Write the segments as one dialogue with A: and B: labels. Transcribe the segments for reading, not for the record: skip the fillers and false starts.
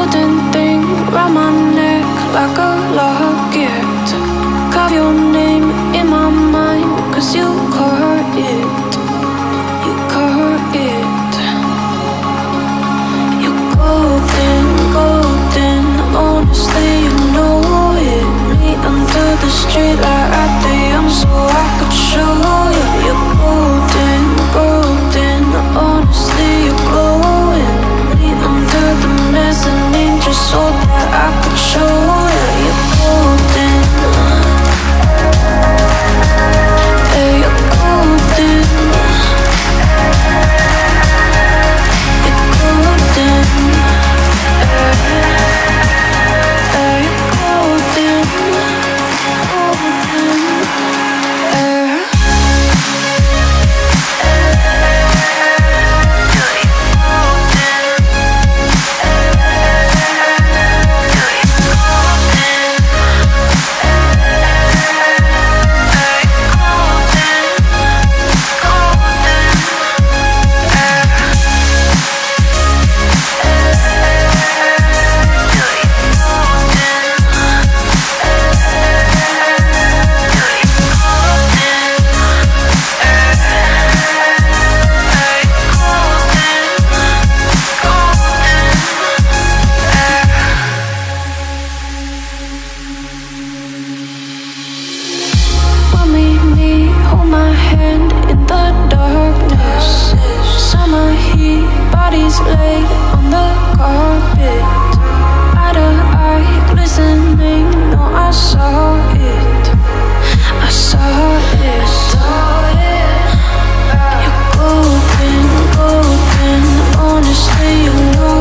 A: golden thing round my neck like a locket. Carve your name in my mind, 'cause you caught it. You caught it. You're golden, golden. Honestly, you know it. Meet under the street light at the young, so I could show you. You're golden, golden. Honestly, you're glowing. Meet under the mezzanine just so that I could show you. You're golden. Hey, you're golden. You're golden. Hey, you're golden. Golden. Hold my hand in the darkness. Summer heat, bodies laid on the carpet. Eye to eye, glistening. No, I saw it. I saw it. You're golden, golden. Honestly, you know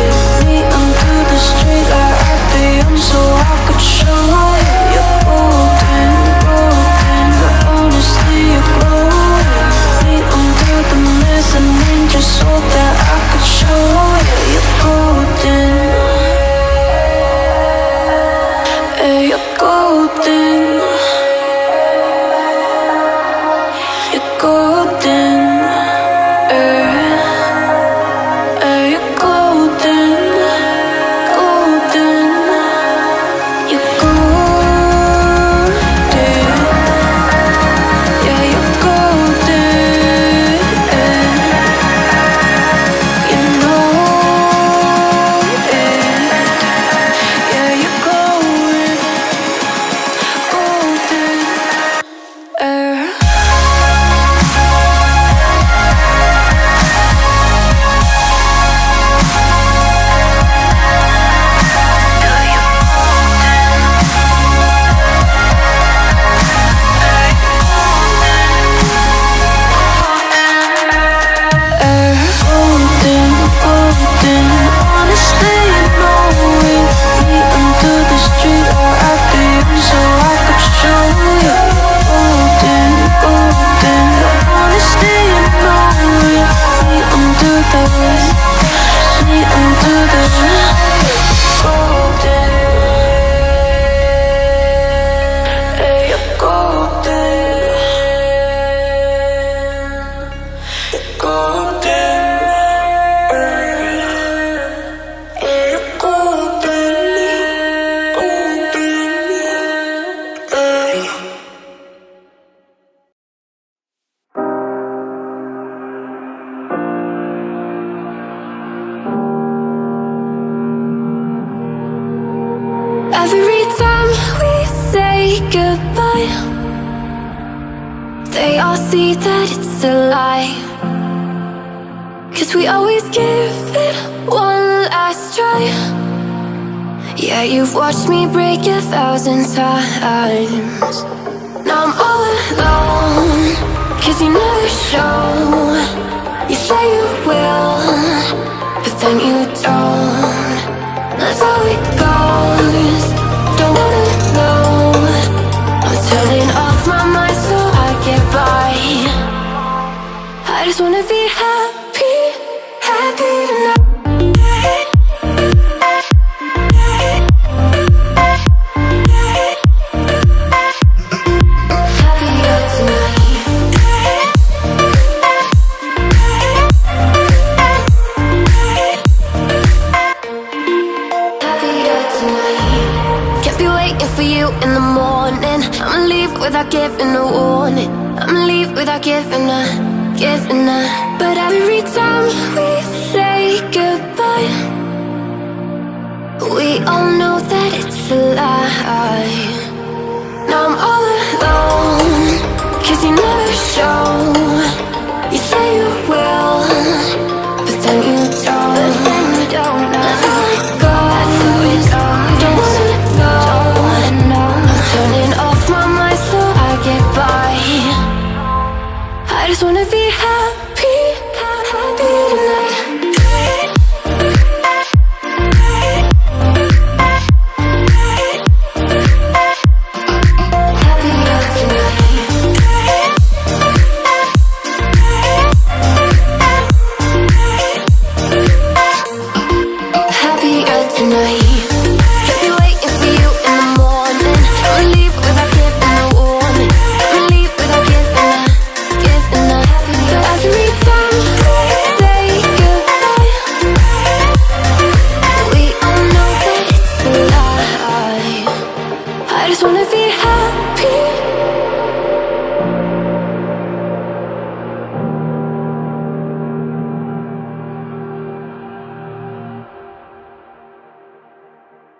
A: it. Me under the street light at the young, so I could show you. You're golden, golden. Honestly, you're glowing. Me under the mezzanine just so that I could show you. You're golden. Hey, you're golden. You're golden. Hey, you're golden. Golden. You're golden. Yeah, you're golden. You know it. Yeah, you're glowing. Golden. Golden, golden. Honestly, you know it. Me under the street light at the young, so I could show you. Golden, golden. Honestly, you know it. Me under the golden. Hey, you're golden. Golden. You're golden. Golden. Every time we say goodbye, they all see that it's a lie. 'Cause we always give it one last try. Yeah, you've watched me break 1,000 times. Now I'm all alone, 'cause you never show. You say you will, but then you don't. That's how it goes. Don't wanna know. I'm turning off my mind so I get by. I just wanna be happy, happy tonight. Happier tonight. for you in the morning. I'ma leave without giving a warning. I'ma leave without giving a. But every time we say goodbye, we all know that it's a lie. Now I'm all alone, 'cause you never show. You say you will, but then you don't. That's how it goes. Don't wanna know. I'm turning off my mind so I get by. I just wanna be happy, happy tonight. Happier tonight. I'll be waiting for you in the morning. I'ma leave without giving a warning. I'ma leave without giving a. But every time we say goodbye, we all know that it's a lie. I just wanna be happy.